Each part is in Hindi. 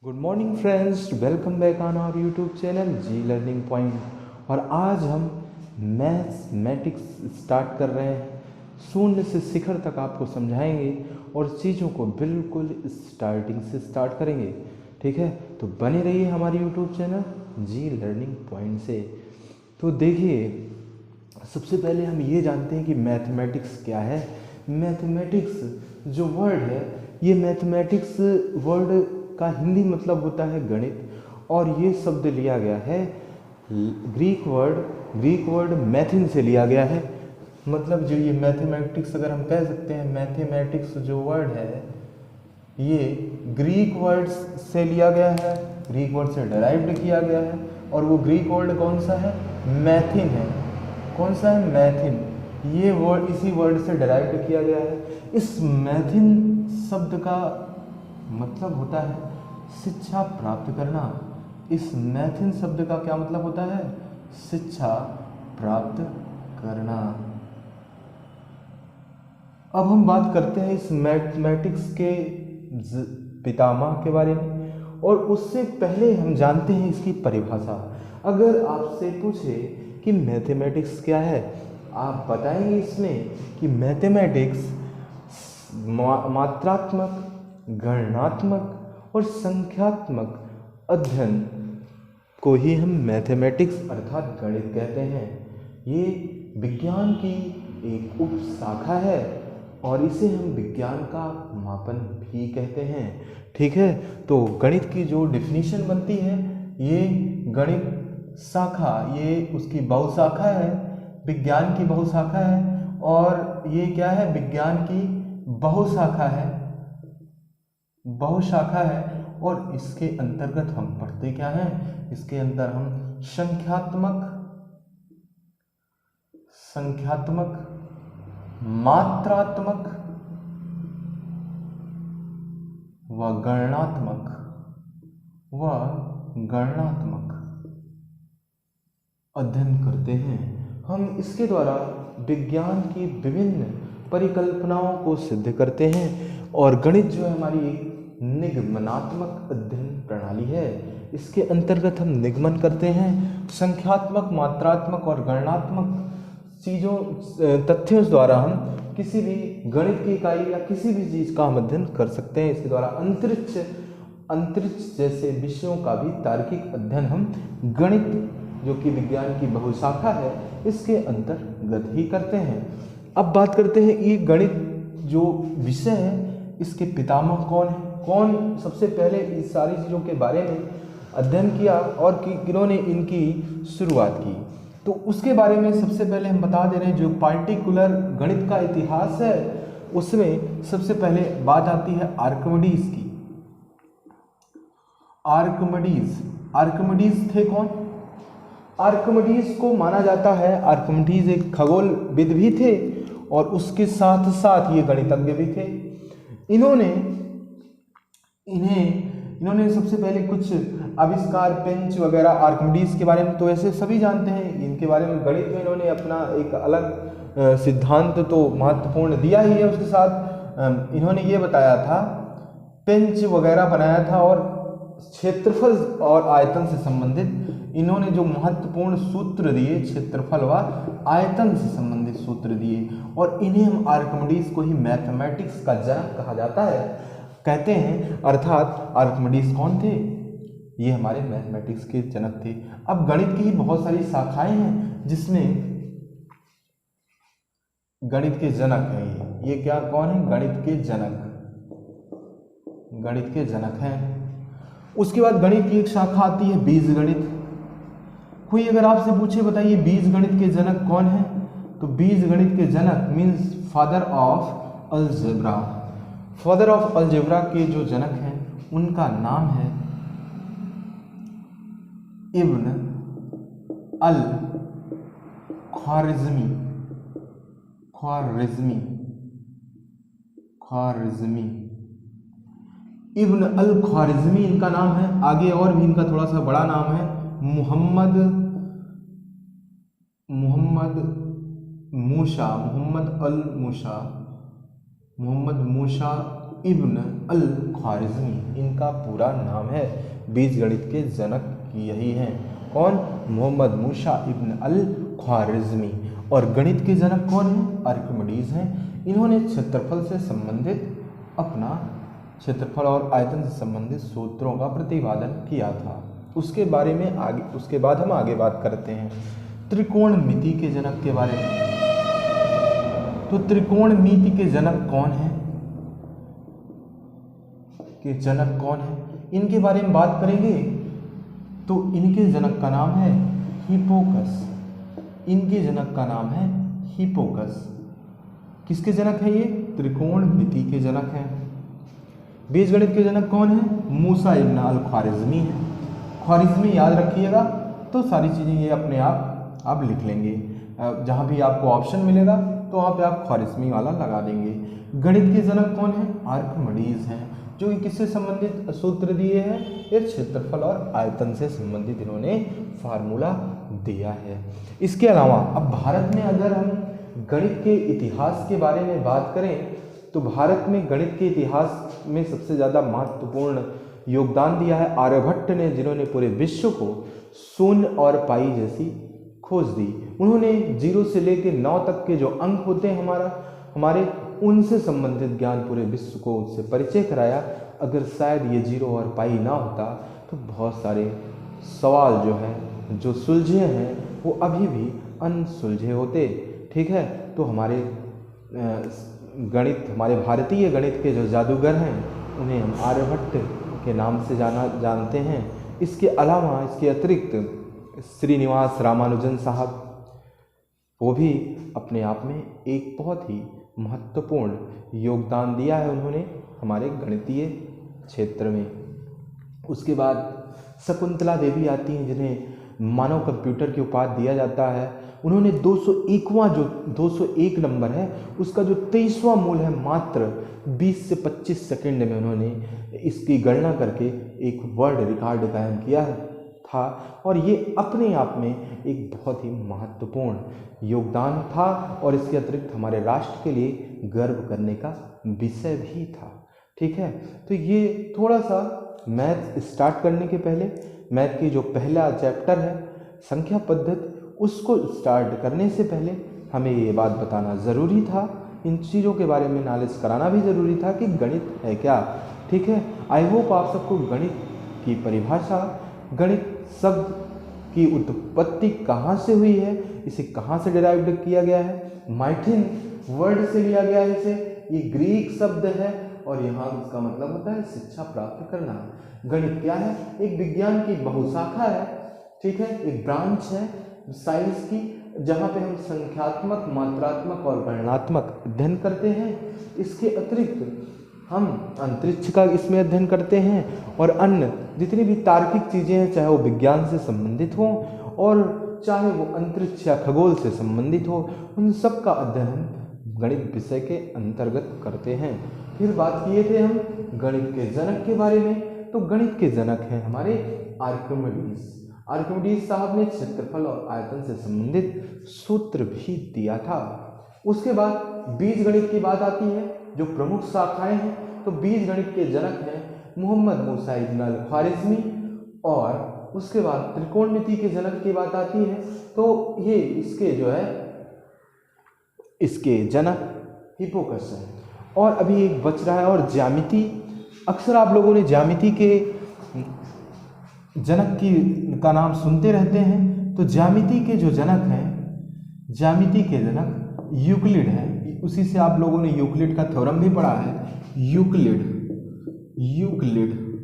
Good morning friends, welcome back on our YouTube channel G learning point. और आज हम मैथमेटिक्स स्टार्ट कर रहे हैं। शून्य से शिखर तक आपको समझाएंगे और चीज़ों को बिल्कुल स्टार्टिंग से स्टार्ट करेंगे। ठीक है, तो बने रहिए हमारे YouTube channel G learning point से। तो देखिए, सबसे पहले हम ये जानते हैं कि मैथमेटिक्स क्या है। मैथमेटिक्स जो वर्ड है, ये मैथमेटिक्स वर्ड का हिंदी मतलब होता है गणित, और ये शब्द लिया गया है ग्रीक वर्ड मैथिन से लिया गया है। मतलब जो ये मैथमेटिक्स, अगर हम कह सकते हैं मैथमेटिक्स जो वर्ड है ये ग्रीक वर्ड से लिया गया है, ग्रीक वर्ड से डराइव्ड किया गया है। और वो ग्रीक वर्ड कौन सा है? मैथिन है। कौन सा है? मैथिन। ये वर्ड इसी वर्ड से डराइव्ड किया गया है। इस मैथिन शब्द का मतलब होता है शिक्षा प्राप्त करना। इस मैथिन शब्द का क्या मतलब होता है? शिक्षा प्राप्त करना। अब हम बात करते हैं इस मैथमेटिक्स के पितामह के बारे में, और उससे पहले हम जानते हैं इसकी परिभाषा। अगर आपसे पूछे कि मैथमेटिक्स क्या है, आप बताएंगे इसमें कि मैथमेटिक्स मात्रात्मक, गणनात्मक और संख्यात्मक अध्ययन को ही हम मैथमेटिक्स अर्थात गणित कहते हैं। ये विज्ञान की एक उप शाखा है और इसे हम विज्ञान का मापन भी कहते हैं। ठीक है, तो गणित की जो डिफिनीशन बनती है, ये गणित शाखा, ये उसकी बहुशाखा है, विज्ञान की बहुशाखा है। और ये क्या है? विज्ञान की बहुशाखा है, बहुशाखा है। और इसके अंतर्गत हम पढ़ते क्या हैं? इसके अंदर हम संख्यात्मक, मात्रात्मक व गणनात्मक अध्ययन करते हैं। हम इसके द्वारा विज्ञान की विभिन्न परिकल्पनाओं को सिद्ध करते हैं। और गणित जो है हमारी एक निगमनात्मक अध्ययन प्रणाली है। इसके अंतर्गत हम निगमन करते हैं संख्यात्मक, मात्रात्मक और गणनात्मक तथ्यों द्वारा हम किसी भी गणित की इकाई या किसी भी चीज़ का हम अध्ययन कर सकते हैं। इसके द्वारा अंतरिक्ष जैसे विषयों का भी तार्किक अध्ययन हम गणित, जो कि विज्ञान की बहुशाखा है, इसके अंतर्गत ही करते हैं। अब बात करते हैं ये गणित जो विषय है, इसके पितामह कौन है? कौन सबसे पहले इस सारी चीज़ों के बारे में अध्ययन किया और किन्होंने इनकी शुरुआत की? तो उसके बारे में सबसे पहले हम बता दे रहे हैं। जो पार्टिकुलर गणित का इतिहास है, उसमें सबसे पहले बात आती है आर्किमिडीज की। आर्किमिडीज थे कौन? आर्किमिडीज को माना जाता है, आर्किमिडीज एक खगोलविद भी थे और उसके साथ साथ ये गणितज्ञ भी थे। इन्होंने सबसे पहले कुछ आविष्कार, पेंच वगैरह आर्किमिडीज के बारे में तो ऐसे सभी जानते हैं। इनके बारे में गणित में इन्होंने अपना एक अलग सिद्धांत तो महत्वपूर्ण दिया ही है। उसके साथ इन्होंने ये बताया था, पेंच वगैरह बनाया था, और क्षेत्रफल और आयतन से संबंधित इन्होंने जो महत्वपूर्ण सूत्र दिए, क्षेत्रफल व आयतन से संबंधित सूत्र दिए। और इन्हें हम आर्किमिडीज को ही मैथमेटिक्स का जनक कहा जाता है, कहते हैं। अर्थात आर्किमिडीज कौन थे? ये हमारे मैथमेटिक्स के जनक थे। अब गणित की ही बहुत सारी शाखाएं हैं, जिसमें गणित के जनक हैं ये क्या कौन है? गणित के जनक हैं। उसके बाद गणित की एक शाखा आती है बीज गणित। कोई अगर आपसे पूछे, बताइए बीज गणित के जनक कौन है? तो बीज गणित के जनक means father of algebra. Father of algebra के जो जनक हैं उनका नाम है इब्न अल ख्वारिज़मी। इब्न अल ख्वारिज़मी इनका नाम है। आगे और भी इनका थोड़ा सा बड़ा नाम है, मोहम्मद मूसा इब्न अल ख्वारिज़मी इनका पूरा नाम है। बीजगणित के जनक यही हैं। कौन? मोहम्मद मूसा इब्न अल ख्वारिज़मी। और गणित के जनक कौन हैं? आर्किमिडीज हैं। इन्होंने क्षेत्रफल से संबंधित अपना क्षेत्रफल और आयतन से संबंधित सूत्रों का प्रतिपादन किया था। उसके बारे में उसके बाद हम आगे बात करते हैं त्रिकोणमिति के जनक के बारे में। तो त्रिकोणमिति के जनक कौन है? इनके बारे में बात करेंगे तो इनके जनक का नाम है हिप्पोकस। किसके जनक हैं ये? त्रिकोणमिति के जनक हैं। बीजगणित के जनक कौन है? मूसा इब्न अल ख्वारिज़मी है। ख्वारिज़मी याद रखिएगा तो सारी चीज़ें ये अपने आप लिख लेंगे। जहाँ भी आपको ऑप्शन मिलेगा तो वहाँ पे आप ख्वारिज़मी वाला लगा देंगे। गणित के जनक कौन है? आर्किमिडीज हैं, जो कि किससे संबंधित सूत्र दिए हैं? ये क्षेत्रफल और आयतन से संबंधित इन्होंने फार्मूला दिया है। इसके अलावा अब भारत में अगर हम गणित के इतिहास के बारे में बात करें तो भारत में गणित के इतिहास में सबसे ज़्यादा महत्वपूर्ण योगदान दिया है आर्यभट्ट ने, जिन्होंने पूरे विश्व को शून्य और पाई जैसी खोज दी। उन्होंने 0 से लेकर 9 तक के जो अंक होते हैं हमारे उनसे संबंधित ज्ञान पूरे विश्व को उससे परिचय कराया। अगर शायद ये 0 और पाई ना होता तो बहुत सारे सवाल जो सुलझे हैं वो अभी भी अनसुलझे होते। ठीक है, तो हमारे हमारे भारतीय गणित के जो जादूगर हैं उन्हें हम आर्यभट्ट के नाम से जानते हैं। इसके अलावा इसके अतिरिक्त श्रीनिवास रामानुजन साहब, वो भी अपने आप में एक बहुत ही महत्वपूर्ण योगदान दिया है उन्होंने हमारे गणितीय क्षेत्र में। उसके बाद शकुंतला देवी आती हैं, जिन्हें मानव कंप्यूटर की उपाधि दिया जाता है। उन्होंने 201 नंबर है उसका जो 23वां मूल है मात्र 20 से 25 सेकंड में उन्होंने इसकी गणना करके एक वर्ल्ड रिकॉर्ड कायम किया था। और ये अपने आप में एक बहुत ही महत्वपूर्ण योगदान था और इसके अतिरिक्त हमारे राष्ट्र के लिए गर्व करने का विषय भी था। ठीक है, तो ये थोड़ा सा मैथ स्टार्ट करने के पहले मैथ की जो पहला चैप्टर है संख्या पद्धति, उसको स्टार्ट करने से पहले हमें ये बात बताना ज़रूरी था, इन चीज़ों के बारे में नॉलेज कराना भी ज़रूरी था कि गणित है क्या। ठीक है, आई होप आप सबको गणित की परिभाषा, गणित शब्द की उत्पत्ति कहाँ से हुई है, इसे कहाँ से डिराइव्ड किया गया है, माइथिन वर्ड से लिया गया है इसे, ये ग्रीक शब्द है और यहाँ इसका मतलब होता है शिक्षा प्राप्त करना। गणित क्या है? एक विज्ञान की बहुशाखा है। ठीक है, एक ब्रांच है साइंस की, जहाँ पे हम संख्यात्मक, मात्रात्मक और गणनात्मक अध्ययन करते हैं। इसके अतिरिक्त हम अंतरिक्ष का इसमें अध्ययन करते हैं और अन्य जितनी भी तार्किक चीज़ें हैं, चाहे वो विज्ञान से संबंधित हों और चाहे वो अंतरिक्ष या खगोल से संबंधित हो, उन सब का अध्ययन हम गणित विषय के अंतर्गत करते हैं। फिर बात किए थे हम गणित के जनक के बारे में, तो गणित के जनक हैं हमारे आर्किमिडीज। आर्किमिडीज साहब ने क्षेत्रफल और आयतन से संबंधित सूत्र भी दिया था। उसके बाद बीज गणित की बात आती है, जो प्रमुख शाखाएं हैं, तो बीज गणित के जनक हैं मोहम्मद मूसा इब्न अल ख्वारिज़मी। और उसके बाद त्रिकोणमिति के जनक की बात आती है, तो ये इसके जनक हिप्पोकस हैं। और अभी एक बच रहा है और ज्यामिति। अक्सर आप लोगों ने ज्यामिति के जनक का नाम सुनते रहते हैं, तो ज्यामिति के जो जनक हैं, ज्यामिति के जनक यूक्लिड है। उसी से आप लोगों ने यूक्लिड का थ्योरम भी पढ़ा है।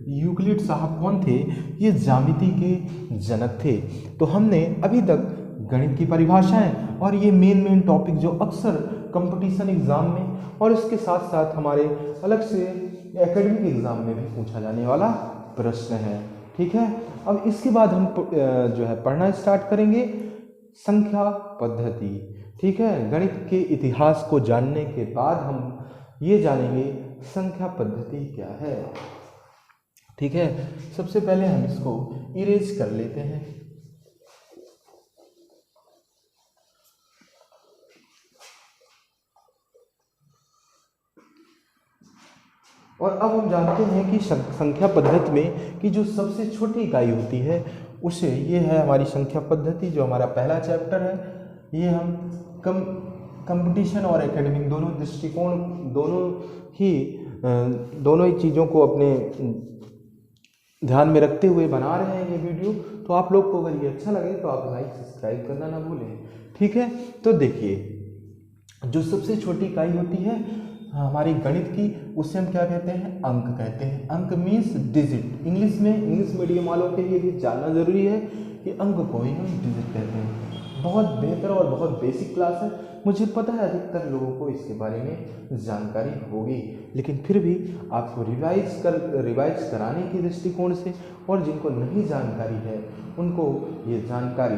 यूक्लिड साहब कौन थे? ये ज्यामिति के जनक थे। तो हमने अभी तक गणित की परिभाषाएं और ये मेन टॉपिक जो अक्सर कंपटीशन एग्जाम में और इसके साथ साथ हमारे अलग से एकेडमिक एग्जाम में भी पूछा जाने वाला प्रश्न है। ठीक है, अब इसके बाद हम पढ़ना स्टार्ट करेंगे संख्या पद्धति। ठीक है, गणित के इतिहास को जानने के बाद हम ये जानेंगे संख्या पद्धति क्या है। ठीक है, सबसे पहले हम इसको इरेज कर लेते हैं। और अब हम जानते हैं कि संख्या पद्धति में कि जो सबसे छोटी इकाई होती है उसे, ये है हमारी संख्या पद्धति जो हमारा पहला चैप्टर है। ये हम कंपटीशन और एकेडमिक दोनों दृष्टिकोण, दोनों ही चीज़ों को अपने ध्यान में रखते हुए बना रहे हैं ये वीडियो। तो आप लोग को अगर ये अच्छा लगे तो आप लाइक सब्सक्राइब करना ना भूलें, ठीक है। तो देखिए, जो सबसे छोटी इकाई होती है हमारी गणित की, उसे हम क्या कहते हैं? अंक कहते हैं। अंक मीन्स डिजिट। इंग्लिश मीडियम वालों के लिए भी जानना ज़रूरी है कि अंक को ही हम डिजिट कहते हैं। बहुत बेहतर और बहुत बेसिक क्लास है। मुझे पता है अधिकतर लोगों को इसके बारे में जानकारी होगी, लेकिन फिर भी आपको रिवाइज कराने के दृष्टिकोण से और जिनको नहीं जानकारी है उनको ये जानकारी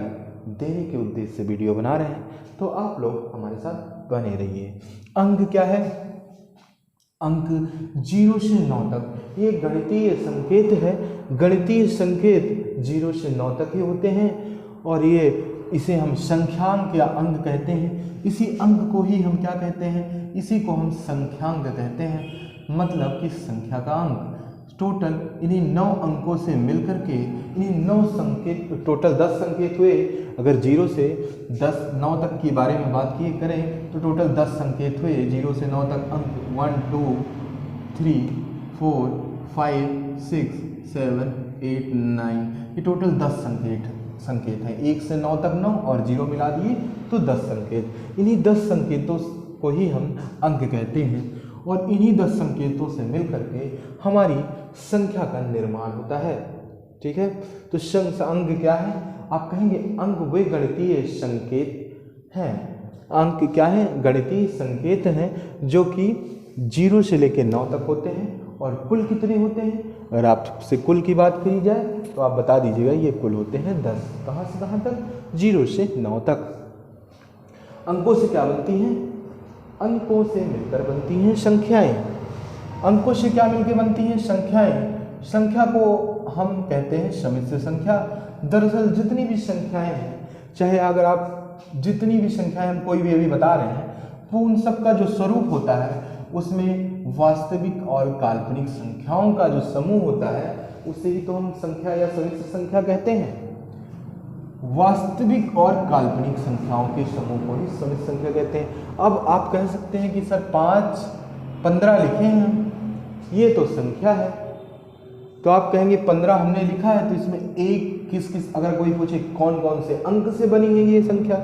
देने के उद्देश्य से वीडियो बना रहे हैं। तो आप लोग हमारे साथ बने रहिए। अंक क्या है? अंक 0 से 9 तक ये गणितीय संकेत है। गणितीय संकेत 0 से 9 तक ही होते हैं और इसे हम संख्यांक या अंक कहते हैं। इसी अंक को ही हम क्या कहते हैं? इसी को हम संख्यांक कहते हैं। मतलब कि संख्या का अंक टोटल इन्हीं 9 अंकों से मिलकर के इन्हीं 9 संकेत, टोटल 10 संकेत हुए। अगर 0 से 9 तक के बारे में बात किए करें तो टोटल 10 संकेत हुए। 0 से 9 तक अंक 1 2 3 4 5 6 7 8 9, ये टोटल 10 संकेत हैं। 1 से 9 तक 9 और 0 मिला दिए तो 10 संकेत। इन्हीं 10 संकेतों को ही हम अंक कहते हैं और इन्हीं 10 संकेतों से मिल करके हमारी संख्या का निर्माण होता है, ठीक है। तो अंक क्या है? आप कहेंगे अंक वे गणितीय संकेत हैं। अंक क्या है? गणितीय संकेत हैं जो कि 0 से लेकर 9 तक होते हैं। और कुल कितने होते हैं? अगर आपसे कुल की बात करी जाए तो आप बता दीजिएगा। ये कुल होते हैं 10। कहाँ से कहाँ तक? 0 से 9 तक। अंकों से क्या बनती हैं? अंकों से मिलकर बनती हैं संख्याएं। अंकों से क्या मिलकर बनती हैं? संख्याएं। संख्या को हम कहते हैं सम्मिश्र संख्या। दरअसल जितनी भी संख्याएं हैं, चाहे अगर आप जितनी भी संख्याएं हम कोई भी अभी बता रहे हैं, वो उन सब का जो स्वरूप होता है उसमें वास्तविक और काल्पनिक संख्याओं का जो समूह होता है उसे ही तो हम संख्या या सम्मिश्र संख्या कहते हैं। वास्तविक और काल्पनिक संख्याओं के समूह को ही सम्मिश्र संख्या कहते हैं। अब आप कह सकते हैं कि सर 5 15 लिखे हैं, ये तो संख्या है। तो आप कहेंगे 15 हमने लिखा है तो इसमें एक किस अगर कोई पूछे कौन कौन से अंक से बनी है ये संख्या,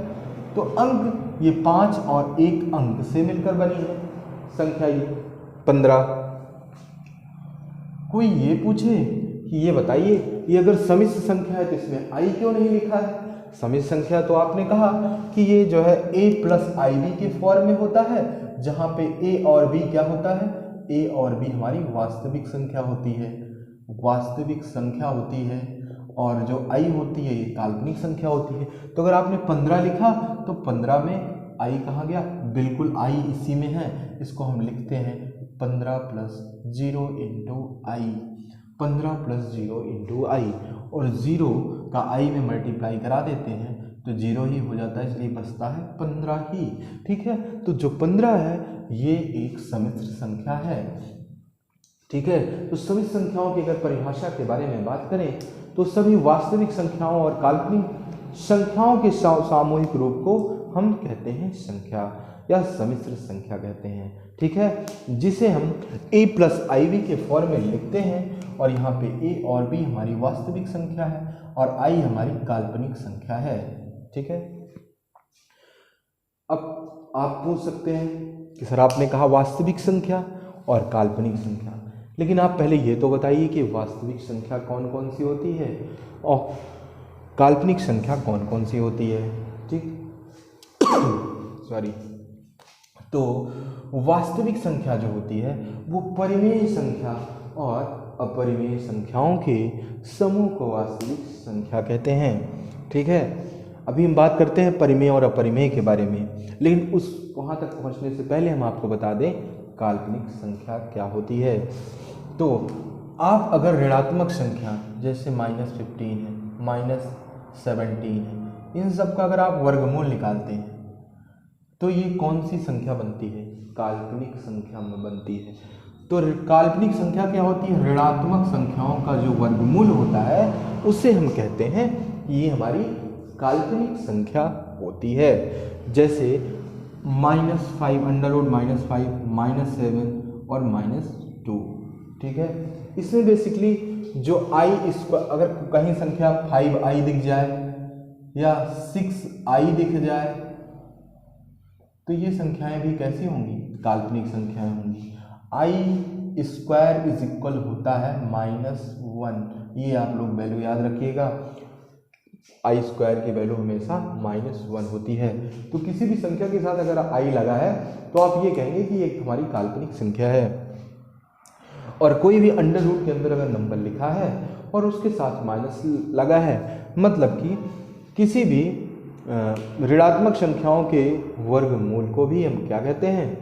तो अंक ये 5 और 1 अंक से मिलकर बनी है संख्या ये 15। कोई ये पूछे कि ये बताइए ये अगर सम्मिश्र संख्या है तो इसमें आई क्यों नहीं लिखा है? सम्मिश्र संख्या तो आपने कहा कि ये जो है a + ib के फॉर्म में होता है, जहाँ पे a और b क्या होता है? a और b हमारी वास्तविक संख्या होती है, वास्तविक संख्या होती है, और जो i होती है ये काल्पनिक संख्या होती है। तो अगर आपने 15 लिखा तो 15 में i कहाँ गया? बिल्कुल i इसी में है। इसको हम लिखते हैं 15 + 0 × i, 15 + 0 × i, और 0 का i में मल्टीप्लाई करा देते हैं तो 0 ही हो जाता है, इसलिए बचता है 15 ही, ठीक है। तो जो 15 है ये एक सम्मिश्र संख्या है, ठीक है। तो सम्मिश्र संख्याओं की अगर परिभाषा के बारे में बात करें तो सभी वास्तविक संख्याओं और काल्पनिक संख्याओं के सामूहिक रूप को हम कहते हैं संख्या या सम्मिश्र संख्या कहते हैं, ठीक है, जिसे हम a + ib के फॉर्म में लिखते हैं। और यहाँ पे a और b हमारी वास्तविक संख्या है और i हमारी काल्पनिक संख्या है, ठीक है। अब आप पूछ सकते हैं कि सर आपने कहा वास्तविक संख्या और काल्पनिक संख्या, लेकिन आप पहले ये तो बताइए कि वास्तविक संख्या कौन कौन सी होती है और काल्पनिक संख्या कौन कौन सी होती है, ठीक। सॉरी। तो वास्तविक संख्या जो होती है वो परिमेय संख्या और अपरिमेय संख्याओं के समूह को वास्तविक संख्या कहते हैं, ठीक है। अभी हम बात करते हैं परिमेय और अपरिमेय के बारे में, लेकिन वहाँ तक पहुँचने से पहले हम आपको बता दें काल्पनिक संख्या क्या होती है। तो आप अगर ऋणात्मक संख्या जैसे -15 है, -17 है, इन सब का अगर आप वर्गमूल निकालते हैं तो ये कौन सी संख्या बनती है? काल्पनिक संख्या में बनती है। तो काल्पनिक संख्या क्या होती है? ऋणात्मक संख्याओं का जो वर्गमूल होता है उसे हम कहते हैं ये हमारी काल्पनिक संख्या होती है। जैसे -5, -5, -7 और -2, ठीक है। इसमें बेसिकली जो इसको अगर कहीं संख्या 5i दिख जाए या 6i दिख जाए तो ये संख्याएं भी कैसी होंगी? काल्पनिक संख्याएं होंगी। i² होता है -1, ये आप लोग वैल्यू याद रखिएगा। i² की वैल्यू हमेशा -1 होती है। तो किसी भी संख्या के साथ अगर i लगा है तो आप ये कहेंगे कि ये हमारी काल्पनिक संख्या है। और कोई भी अंडर रूट के अंदर अगर नंबर लिखा है और उसके साथ माइनस लगा है, मतलब कि किसी भी ऋणात्मक संख्याओं के वर्गमूल को भी हम क्या कहते हैं?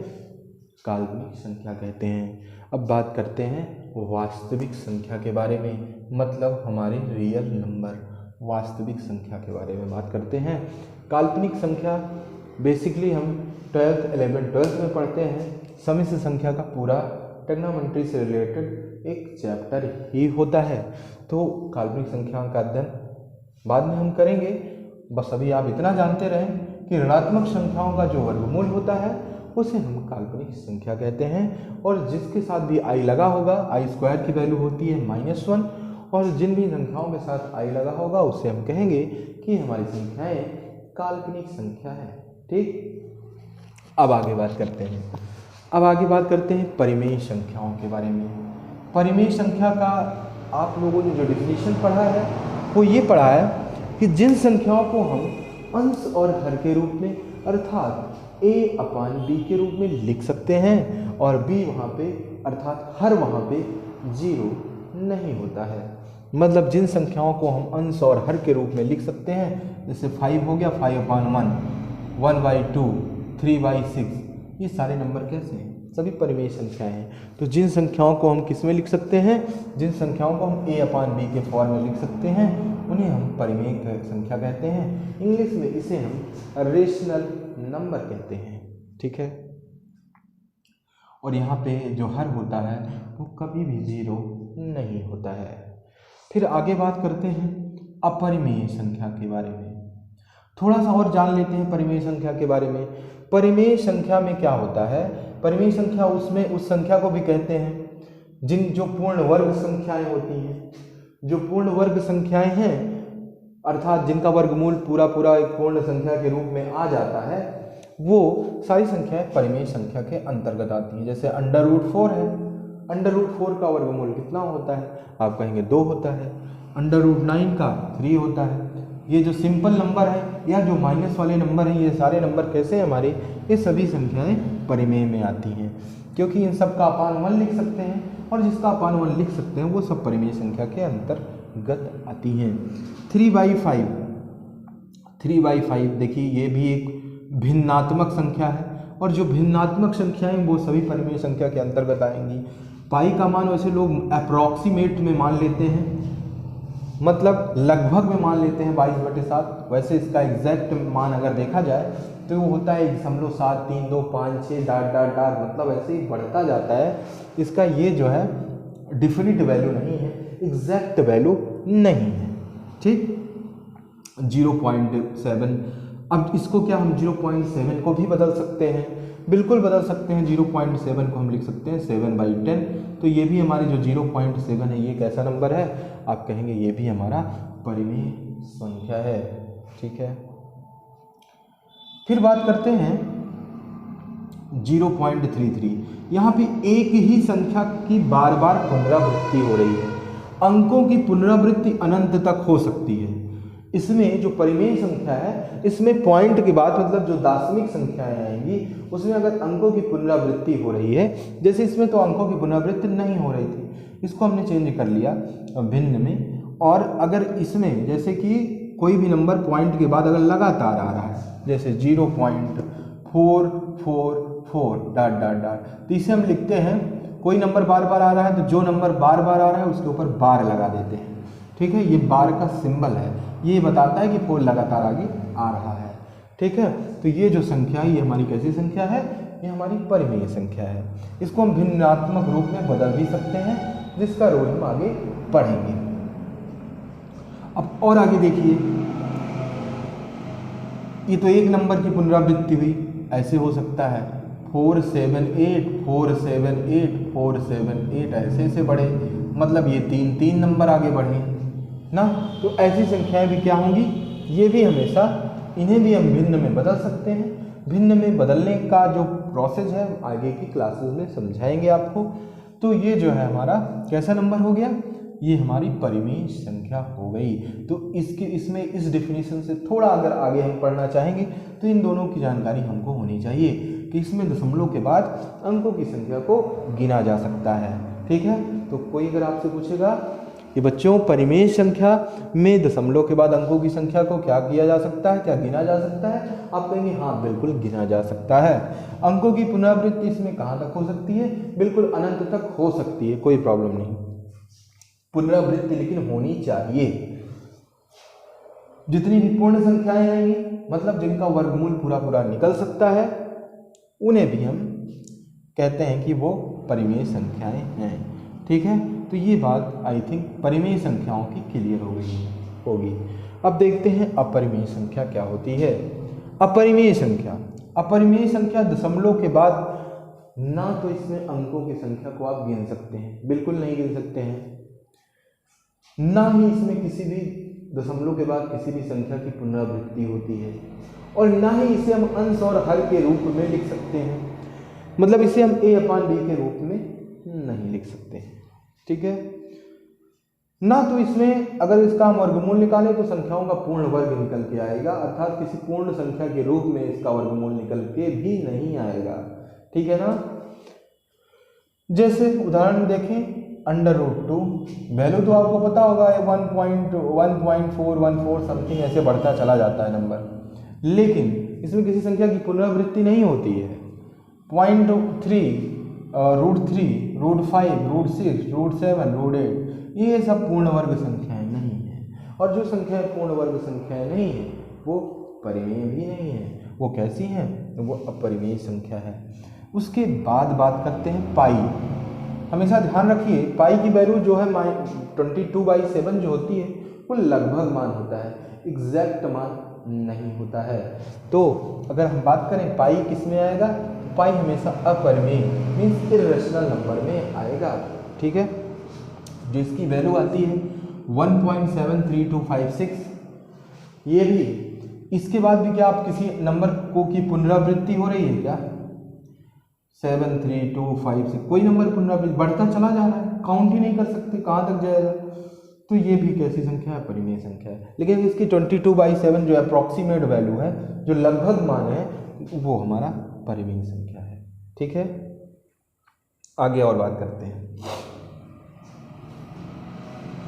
काल्पनिक संख्या कहते हैं। अब बात करते हैं वास्तविक संख्या के बारे में, मतलब हमारे रियल नंबर, वास्तविक संख्या के बारे में बात करते हैं। काल्पनिक संख्या बेसिकली हम 12th में पढ़ते हैं। समिश्र संख्या का पूरा ट्रिग्नोमेट्री से रिलेटेड एक चैप्टर ही होता है। तो काल्पनिक संख्याओं का अध्ययन बाद में हम करेंगे। बस अभी आप इतना जानते रहें कि ऋणात्मक संख्याओं का जो वर्गमूल होता है उसे हम काल्पनिक संख्या कहते हैं। और जिसके साथ भी i लगा होगा, i² की वैल्यू होती है -1, और जिन भी संख्याओं के साथ i लगा होगा उसे हम कहेंगे कि हमारी संख्याएं काल्पनिक संख्या है। ठीक, अब आगे बात करते हैं परिमेय संख्याओं के बारे में। परिमेय संख्या का आप लोगों ने जो डिफिनीशन पढ़ा है वो ये पढ़ा है कि जिन संख्याओं को हम अंश और हर के रूप में अर्थात a/b के रूप में लिख सकते हैं और b वहाँ पे अर्थात हर वहाँ पे 0 नहीं होता है। मतलब जिन संख्याओं को हम अंश और हर के रूप में लिख सकते हैं, जैसे 5 हो गया 5/1, 1/2, 3/6, ये सारे नंबर कैसे हैं? सभी परिमेय संख्याएं हैं। तो जिन संख्याओं को हम किस में लिख सकते हैं? जिन संख्याओं को हम a/b के फॉर्म में लिख सकते हैं उन्हें हम परिमेय संख्या कहते हैं। इंग्लिश में इसे हम रेशनल नंबर कहते हैं। ठीक है, और यहाँ पे जो हर होता है वो कभी भी 0 नहीं होता है। फिर आगे बात करते हैं अपरिमेय संख्या के बारे में। थोड़ा सा और जान लेते हैं परिमेय संख्या के बारे में। परिमेय संख्या में क्या होता है? परिमेय संख्या उसमें उस संख्या को भी कहते हैं जो पूर्ण वर्ग संख्याएं होती हैं। जो पूर्ण वर्ग संख्याएं हैं अर्थात जिनका वर्गमूल पूरा एक पूर्ण संख्या के रूप में आ जाता है, वो सारी संख्याएं परिमेय संख्या के अंतर्गत आती हैं। जैसे √4 है, √4 का वर्गमूल कितना होता है? आप कहेंगे 2 होता है। √9 का 3 होता है। ये जो सिंपल नंबर है या जो माइनस वाले नंबर हैं, ये सारे नंबर कैसे हैं हमारे? ये सभी संख्याएं परिमेय में आती हैं, क्योंकि इन सब का अपान 1 लिख सकते हैं और जिसका अपान 1 लिख सकते हैं वो सब परिमेय संख्या के अंतर्गत आती हैं। 3/5 देखिए, ये भी एक भिन्नात्मक संख्या है और जो भिन्नात्मक संख्याएं वो सभी परिमेय संख्या के अंतर्गत आएंगी। पाई का मान वैसे लोग अप्रॉक्सीमेट में मान लेते हैं, मतलब लगभग में मान लेते हैं 22/7। वैसे इसका एग्जैक्ट मान अगर देखा जाए तो वो होता है 1.73256 ... मतलब ऐसे ही बढ़ता जाता है। इसका ये जो है डिफिनिट वैल्यू नहीं है, एग्जैक्ट वैल्यू नहीं है। ठीक, 0.7। अब इसको क्या हम 0.7 को भी बदल सकते हैं? बिल्कुल बदल सकते हैं। 0.7 को हम लिख सकते हैं 7/10। तो ये भी हमारी जो 0.7 है ये कैसा नंबर है? आप कहेंगे ये भी हमारा परिमेय संख्या है। ठीक है, फिर बात करते हैं 0.33। यहाँ पे एक ही संख्या की बार बार पुनरावृत्ति हो रही है। अंकों की पुनरावृत्ति अनंत तक हो सकती है। इसमें जो परिमेय संख्या है, इसमें पॉइंट के बाद मतलब जो दाशमिक संख्याएं आएंगी उसमें अगर अंकों की पुनरावृत्ति हो रही है, जैसे इसमें तो अंकों की पुनरावृत्ति नहीं हो रही थी, इसको हमने चेंज कर लिया भिन्न में। और अगर इसमें जैसे कि कोई भी नंबर पॉइंट के बाद अगर लगातार आ रहा है, जैसे 0.444 ... तो इसे हम लिखते हैं, कोई नंबर बार बार आ रहा है तो जो नंबर बार बार आ रहा है उसके ऊपर बार लगा देते हैं। ठीक है, ये बार का सिंबल है, ये बताता है कि 4 लगातार आगे आ रहा है। ठीक है, तो ये जो संख्या है ये हमारी कैसी संख्या है? ये हमारी परिमेय संख्या है। इसको हम भिन्नात्मक रूप में बदल भी सकते हैं, जिसका रोल हम आगे पढ़ेंगे। अब और आगे देखिए, ये तो एक नंबर की पुनरावृत्ति हुई, ऐसे हो सकता है 4 7 8 4 7 8 4 7 8 ऐसे ऐसे बढ़े, मतलब ये 3 नंबर आगे बढ़े ना। तो ऐसी संख्याएं भी क्या होंगी, ये भी हमेशा, इन्हें भी हम भिन्न में बदल सकते हैं। भिन्न में बदलने का जो प्रोसेस है आगे की क्लासेस में समझाएंगे आपको। तो ये जो है हमारा कैसा नंबर हो गया, ये हमारी परिमेय संख्या हो गई। तो इसमें इस डेफिनेशन से थोड़ा अगर आगे हम पढ़ना चाहेंगे तो इन दोनों की जानकारी हमको होनी चाहिए कि इसमें दशमलव के बाद अंकों की संख्या को गिना जा सकता है। ठीक है, तो कोई अगर आपसे पूछेगा कि बच्चों परिमेय संख्या में दशमलव के बाद अंकों की संख्या को क्या किया जा सकता है, क्या गिना जा सकता है, आप कहेंगे हाँ बिल्कुल गिना जा सकता है। अंकों की पुनरावृत्ति इसमें कहाँ तक हो सकती है, बिल्कुल अनंत तक हो सकती है, कोई प्रॉब्लम नहीं। पुनरावृत्ति लेकिन होनी चाहिए। जितनी भी पूर्ण संख्याएं आएंगी, मतलब जिनका वर्गमूल पूरा पूरा निकल सकता है, उन्हें भी हम कहते हैं कि वो परिमेय संख्याएं हैं। ठीक है, तो ये बात आई थिंक परिमेय संख्याओं की क्लियर हो गई होगी। अब देखते हैं अपरिमेय संख्या क्या होती है। अपरिमेय संख्या दशमलव के बाद ना तो इसमें अंकों की संख्या को आप गिन सकते हैं, बिल्कुल नहीं गिन सकते हैं, ना ही इसमें किसी भी दशमलव के बाद किसी भी संख्या की पुनरावृत्ति होती है, और ना ही इसे हम अंश और हर के रूप में लिख सकते हैं, मतलब इसे हम a/b के रूप में नहीं लिख सकते हैं। ठीक है, ना तो इसमें अगर इसका हम वर्गमूल निकालें तो संख्याओं का पूर्ण वर्ग निकल के आएगा, अर्थात किसी पूर्ण संख्या के रूप में इसका वर्गमूल निकल के भी नहीं आएगा। ठीक है ना, जैसे उदाहरण देखें √2, वैल्यू तो आपको पता होगा 1.414 समथिंग ऐसे बढ़ता चला जाता है नंबर, लेकिन इसमें किसी संख्या की पुनरावृत्ति नहीं होती है। 0.3, √3, √5, √6, √7, √8 ये सब पूर्ण वर्ग संख्याएं नहीं हैं, और जो संख्याएं पूर्ण वर्ग संख्याएं नहीं है वो परिमेय भी नहीं है। वो कैसी हैं, तो वो अपरिमेय संख्या है। उसके बाद बात करते हैं पाई। हमेशा ध्यान रखिए पाई की वैल्यू जो है 22/7 जो होती है वो लगभग मान होता है, एग्जैक्ट मान नहीं होता है। तो अगर हम बात करें पाई किस में आएगा, पाई हमेशा अपरिमेय मीन्स इर्रेशनल नंबर में आएगा। ठीक है, जिसकी वैल्यू आती है 1.73256। ये भी, इसके बाद भी क्या आप किसी नंबर को की पुनरावृत्ति हो रही है क्या, 73256 कोई नंबर पुनरावृत्ति बढ़ता चला जा रहा है, काउंट ही नहीं कर सकते कहाँ तक जाएगा, तो ये भी कैसी संख्या है, परिमेय संख्या है। लेकिन इसकी 22/7 जो अप्रॉक्सीमेट वैल्यू है, जो लगभग मान है, वो हमारा परिमेय संख्या है। ठीक है, आगे और बात करते हैं।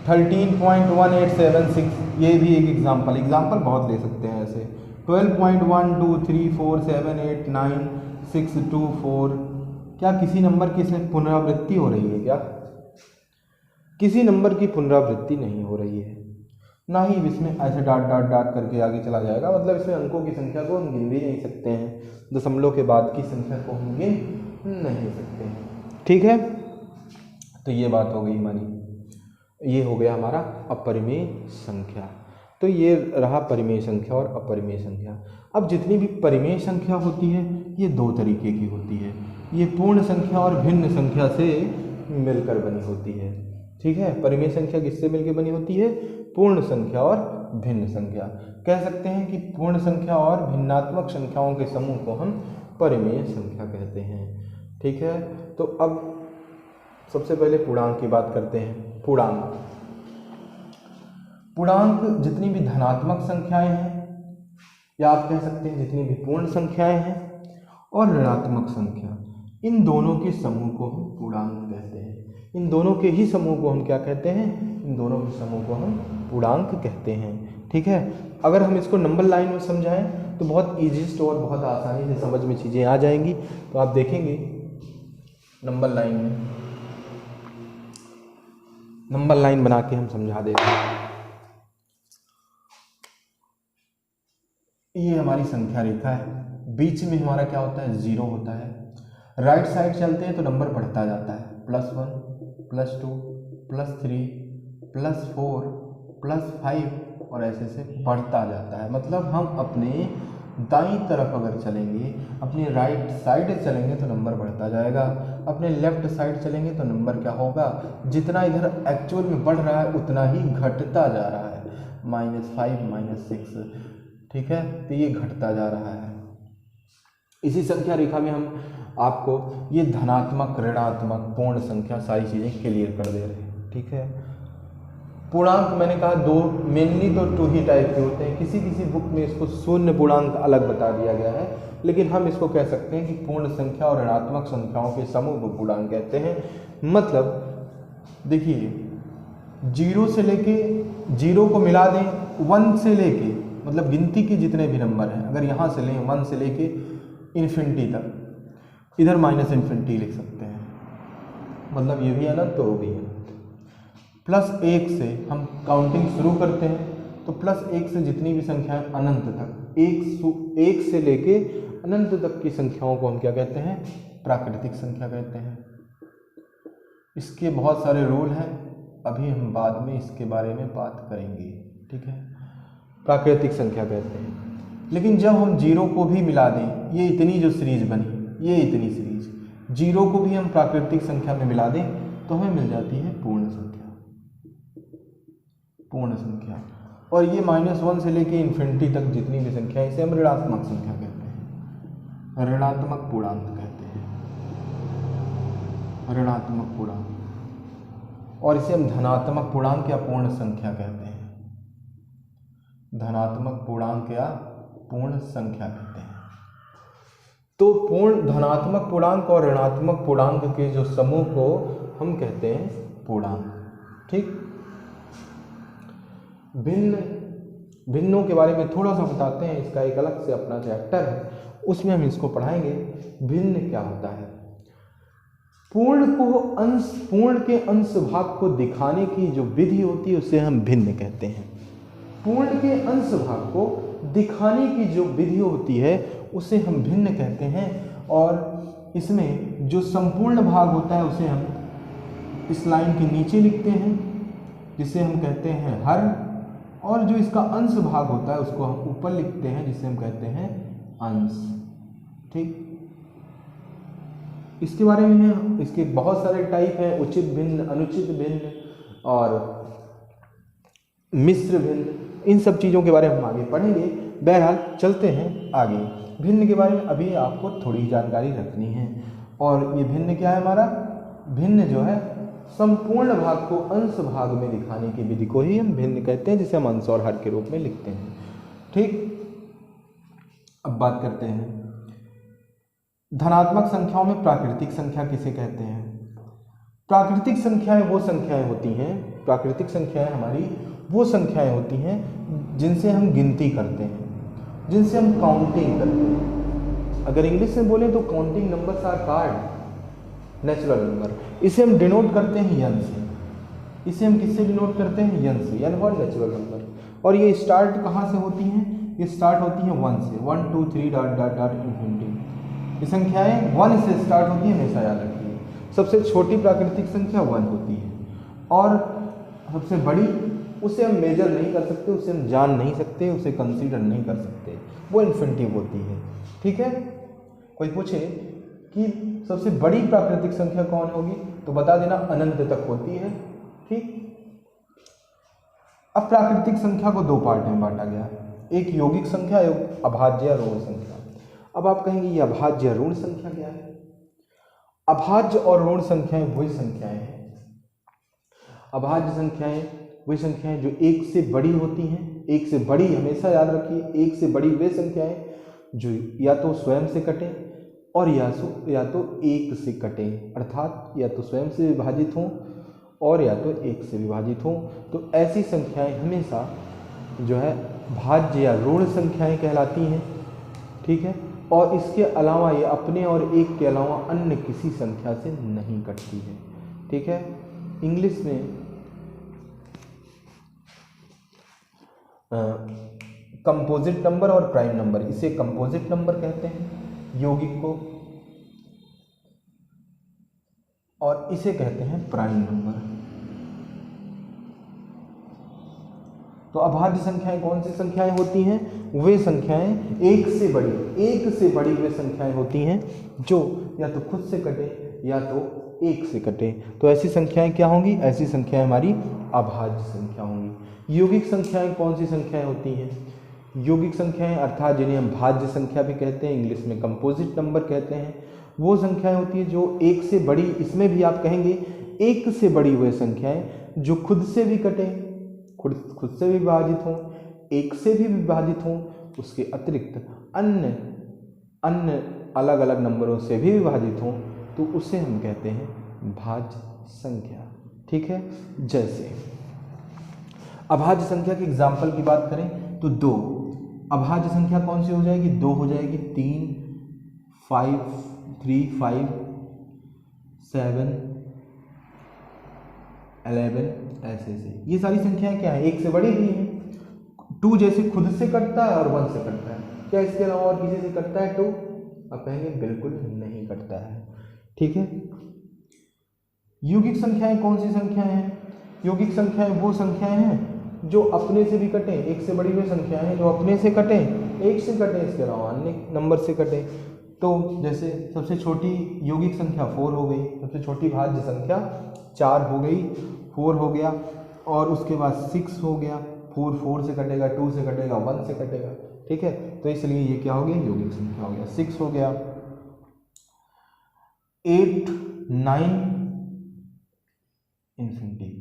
13.1876 ये भी एक एग्जाम्पल बहुत ले सकते हैं ऐसे। 12.1234789 क्या किसी नंबर की इसमें पुनरावृत्ति हो रही है क्या, किसी नंबर की पुनरावृत्ति नहीं हो रही है, ना ही इसमें ऐसे डाट करके आगे चला जाएगा, मतलब इसमें अंकों की संख्या को हम गिन भी नहीं सकते हैं, दशमलव के बाद की संख्या को हम गिन नहीं सकते हैं। ठीक है, तो ये बात हो गई हमारी, ये हो गया हमारा अपरिमेय संख्या। तो ये रहा परिमेय संख्या और अपरिमेय संख्या। अब जितनी भी परिमेय संख्या होती है ये दो तरीके की होती है, ये पूर्ण संख्या और भिन्न संख्या से मिलकर बनी होती है। ठीक है, परिमेय संख्या किससे मिलकर बनी होती है, पूर्ण संख्या और भिन्न संख्या। कह सकते हैं कि पूर्ण संख्या और भिन्नात्मक संख्याओं के समूह को हम परिमेय संख्या कहते हैं। ठीक है, तो अब सबसे पहले पूर्णांक की बात करते हैं। पूर्णांक जितनी भी धनात्मक संख्याएं हैं, या आप कह सकते हैं जितनी भी पूर्ण संख्याएं हैं, और ऋणात्मक संख्या, इन दोनों के समूह को हम पूर्णांक कहते हैं। इन दोनों के ही समूह को हम क्या कहते हैं, इन दोनों के समूह को हम पूर्णांक कहते हैं। ठीक है, अगर हम इसको नंबर लाइन में समझाएं तो बहुत ईजीस्ट और बहुत आसानी से समझ में चीज़ें आ जाएंगी। तो आप देखेंगे नंबर लाइन में, नंबर लाइन बना के हम समझा देते हैं। ये हमारी संख्या रेखा है, बीच में हमारा क्या होता है, 0 होता है। राइट साइड चलते हैं तो नंबर बढ़ता जाता है, +1 +2 +3 +4 +5 और ऐसे से बढ़ता जाता है। मतलब हम अपने दाईं तरफ अगर चलेंगे, अपनी राइट साइड चलेंगे तो नंबर बढ़ता जाएगा, अपने लेफ्ट साइड चलेंगे तो नंबर क्या होगा, जितना इधर एक्चुअल में बढ़ रहा है उतना ही घटता जा रहा है, -5 -6, ठीक है। तो ये घटता जा रहा है। इसी संख्या रेखा में हम आपको ये धनात्मक, ऋणात्मक, पूर्ण संख्या सारी चीज़ें क्लियर कर दे रहे हैं, ठीक है। पूर्णांक मैंने कहा दो, मेनली तो 2 ही टाइप के होते हैं। किसी किसी बुक में इसको शून्य पूर्णांक अलग बता दिया गया है, लेकिन हम इसको कह सकते हैं कि पूर्ण संख्या और ऋणात्मक संख्याओं के समूह को पूर्णांक कहते हैं। मतलब देखिए, 0 से लेके 0 को मिला दें, 1 से लेके, मतलब गिनती के जितने भी नंबर हैं, अगर यहाँ से लें 1 से लेके इन्फिनिटी तक, इधर -इन्फिनिटी लिख सकते हैं, मतलब ये भी अनंत तो वो भी अनंत। +1 से हम काउंटिंग शुरू करते हैं, तो +1 से जितनी भी संख्याएं अनंत तक, 1 से लेके अनंत तक की संख्याओं को हम क्या कहते हैं, प्राकृतिक संख्या कहते हैं। इसके बहुत सारे रूल हैं, अभी हम बाद में इसके बारे में बात करेंगे, ठीक है। प्राकृतिक संख्या कहते हैं। लेकिन जब हम 0 को भी मिला दें, ये इतनी जो सीरीज बनी, ये इतनी सीरीज, 0 को भी हम प्राकृतिक संख्या में मिला दें तो हमें मिल जाती है पूर्ण संख्या, पूर्ण संख्या। और ये -1 से लेके इन्फिनिटी तक जितनी भी संख्या है, इसे हम ऋणात्मक संख्या कहते हैं, ऋणात्मक पूर्णांक कहते हैं, ऋणात्मक पूर्णांक। और इसे हम धनात्मक पूर्णांक या पूर्ण संख्या कहते हैं, धनात्मक पूर्णांक या पूर्ण संख्या कहते हैं। तो पूर्ण धनात्मक पूर्णांक और ऋणात्मक पूर्णांक के जो समूह को हम कहते हैं पूर्णांक, ठीक। भिन्नों के बारे में थोड़ा सा बताते हैं, इसका एक अलग से अपना चैप्टर है, उसमें हम इसको पढ़ाएंगे। भिन्न क्या होता है? पूर्ण के अंश भाग को दिखाने की जो विधि होती है उसे हम भिन्न कहते हैं। पूर्ण के अंश भाग को दिखाने की जो विधि होती है उसे हम भिन्न कहते हैं। और इसमें जो संपूर्ण भाग होता है उसे हम इस लाइन के नीचे लिखते हैं, जिसे हम कहते हैं हर। और जो इसका अंश भाग होता है उसको हम ऊपर लिखते हैं, जिसे हम कहते हैं अंश, ठीक। इसके बारे में इसके बहुत सारे टाइप हैं, उचित भिन्न, अनुचित भिन्न और मिश्र भिन्न। इन सब चीज़ों के बारे में हम आगे पढ़ेंगे। बहरहाल चलते हैं आगे। भिन्न के बारे में अभी आपको थोड़ी जानकारी रखनी है। और ये भिन्न क्या है हमारा? भिन्न जो है संपूर्ण भाग को अंश भाग में दिखाने की विधि को ही हम भिन्न कहते हैं, जिसे हम अंश और हर के रूप में लिखते हैं, ठीक। अब बात करते हैं धनात्मक संख्याओं में प्राकृतिक संख्या किसे कहते हैं। प्राकृतिक संख्याएं वो संख्याएं होती हैं, प्राकृतिक संख्याएं हमारी वो संख्याएं होती हैं जिनसे हम गिनती करते हैं, जिनसे हम काउंटिंग करते हैं। अगर इंग्लिश में बोले तो counting numbers are called natural number. इसे हम डिनोट करते हैं यन से। इसे हम किससे डिनोट करते हैं? यन से। यन फॉर नेचुरल नंबर। और ये स्टार्ट कहाँ से होती हैं? ये स्टार्ट होती हैं 1 से, 1 2 3 डॉट डॉट डॉट इन्फिनिटी। ये संख्याएं 1 से स्टार्ट होती है, हमेशा याद रखिए। सबसे छोटी प्राकृतिक संख्या 1 होती है और सबसे बड़ी उसे हम मेजर नहीं कर सकते, उसे हम जान नहीं सकते, उसे कंसीडर नहीं कर सकते, वो इन्फिनिटी होती है, ठीक है। कोई पूछे कि सबसे बड़ी प्राकृतिक संख्या कौन होगी तो बता देना अनंत तक होती है, ठीक। अब प्राकृतिक संख्या को 2 पार्ट में बांटा गया, एक यौगिक संख्या, एक अभाज्य या ऋण संख्या। अब आप कहेंगे ये अभाज्य या ऋण संख्या क्या है? अभाज्य और ऋण संख्याएं वही संख्याएं हैं। अभाज्य संख्याएं वही संख्याएं जो 1 से बड़ी होती हैं। 1 से बड़ी हमेशा याद रखिए, 1 से बड़ी वे संख्याएं जो या तो स्वयं से कटें और या तो 1 से कटें, अर्थात या तो स्वयं से विभाजित हों और या तो 1 से विभाजित हों। तो ऐसी संख्याएं हमेशा जो है भाज्य या ऋण संख्याएं कहलाती हैं, ठीक है। और इसके अलावा ये अपने और 1 के अलावा अन्य किसी संख्या से नहीं कटती है, ठीक है। इंग्लिश में कंपोजिट नंबर और प्राइम नंबर, इसे कंपोजिट नंबर कहते हैं यौगिक को, और इसे कहते हैं प्राइम नंबर। तो अभाज्य संख्याएं कौन सी संख्याएं होती हैं? वे संख्याएं एक से बड़ी वे संख्याएं होती हैं जो या तो खुद से कटे या तो एक से कटे। तो ऐसी संख्याएं क्या होंगी? ऐसी संख्याएं हमारी अभाज्य संख्या होंगी। यौगिक संख्याएं कौन सी संख्याएं होती हैं? यौगिक संख्याएं अर्थात जिन्हें हम भाज्य संख्या भी कहते हैं, इंग्लिश में कंपोजिट नंबर कहते हैं, वो संख्याएं होती है जो एक से बड़ी, इसमें भी आप कहेंगे एक से बड़ी वे संख्याएं जो खुद से भी कटे, खुद से भी विभाजित हों, एक से भी विभाजित हों, उसके अतिरिक्त अन्य अलग अलग नंबरों से भी विभाजित हों, तो उसे हम कहते हैं भाज्य संख्या। ठीक है, जैसे अभाज्य संख्या के एग्जाम्पल की बात करें तो 2 अभाज्य संख्या कौन सी हो जाएगी? 2 हो जाएगी। 3, 5, 3, 5, 7, 11, ऐसे ये सारी संख्याएं क्या है? एक से बड़ी भी हैं। 2 जैसे खुद से कटता है और 1 से कटता है, क्या इसके अलावा और किसी से कटता है 2? आप कहेंगे बिल्कुल नहीं कटता है। ठीक है, यौगिक संख्याएं कौन सी संख्याएं हैं? यौगिक संख्याएं वो संख्याएं हैं जो अपने से भी कटें, एक से बड़ी हुई संख्याएं हैं जो अपने से कटें, एक से कटें, इसके अलावा अन्य नंबर से कटें। तो जैसे सबसे छोटी यौगिक संख्या 4 हो गई, सबसे छोटी भाज्य संख्या 4 हो गई, 4 हो गया, और उसके बाद 6 हो गया, 4 से कटेगा, 2 से कटेगा, 1 से कटेगा। ठीक है, तो इसलिए ये क्या हो गया? यौगिक संख्या हो गया। 6 हो गया, 8, 9, इन्फिनिटी।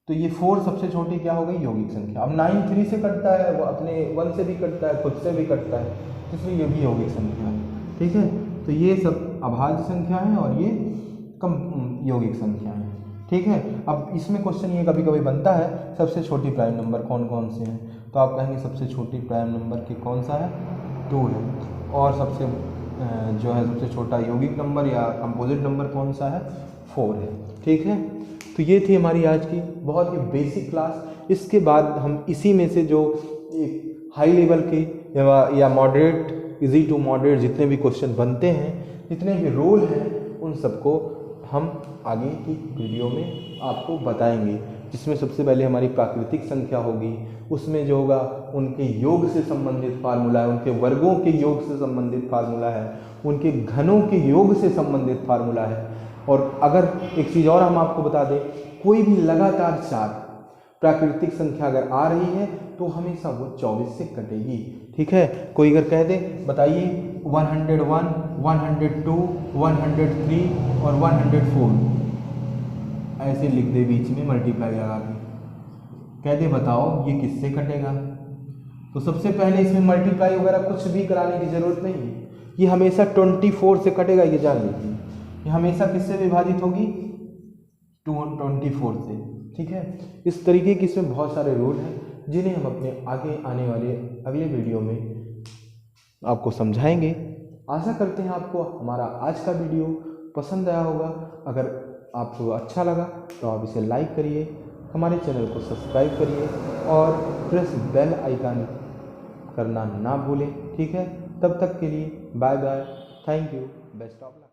तो ये 4 सबसे छोटी क्या हो गई? यौगिक संख्या। अब 9 3 से कटता है, वो अपने 1 से भी कटता है, खुद से भी कटता है, इसलिए ये भी यौगिक संख्या है। ठीक है, तो ये सब अभाज्य संख्या है और ये यौगिक संख्या है। ठीक है, अब इसमें क्वेश्चन ये कभी कभी बनता है सबसे छोटी प्राइम नंबर कौन कौन से हैं? तो आप कहेंगे सबसे छोटी प्राइम नंबर की कौन सा है? 2 है। और सबसे जो है सबसे छोटा यौगिक नंबर या कंपोजिट नंबर कौन सा है? 4 है। ठीक है, तो ये थी हमारी आज की बहुत ही बेसिक क्लास। इसके बाद हम इसी में से जो एक हाई लेवल के या मॉडरेट, इजी टू मॉडरेट जितने भी क्वेश्चन बनते हैं, जितने भी रोल हैं, उन सबको हम आगे की वीडियो में आपको बताएंगे। जिसमें सबसे पहले हमारी प्राकृतिक संख्या होगी, उसमें जो होगा उनके योग से संबंधित फार्मूला है, उनके वर्गों के योग से संबंधित फार्मूला है, उनके घनों के योग से संबंधित फार्मूला है। और अगर एक चीज़ और हम आपको बता दें, कोई भी लगातार 4 प्राकृतिक संख्या अगर आ रही है तो हमेशा वो 24 से कटेगी। ठीक है, कोई अगर कह दे बताइए 101, 102, 103 और 104, ऐसे लिख दे बीच में मल्टीप्लाई लगा के, कह दे बताओ ये किससे कटेगा? तो सबसे पहले इसमें मल्टीप्लाई वगैरह कुछ भी कराने की ज़रूरत नहीं है, ये हमेशा 24 से कटेगा, ये जान लीजिए। ये हमेशा किससे विभाजित होगी? 24 से। ठीक है, इस तरीके की इसमें बहुत सारे रूल हैं जिन्हें हम अपने आगे आने वाले अगले वीडियो में आपको समझाएंगे। आशा करते हैं आपको हमारा आज का वीडियो पसंद आया होगा। अगर आपको अच्छा लगा तो आप इसे लाइक करिए, हमारे चैनल को सब्सक्राइब करिए और प्रेस बेल आइकन करना ना भूलें। ठीक है, तब तक के लिए bye bye, thank you, best of luck.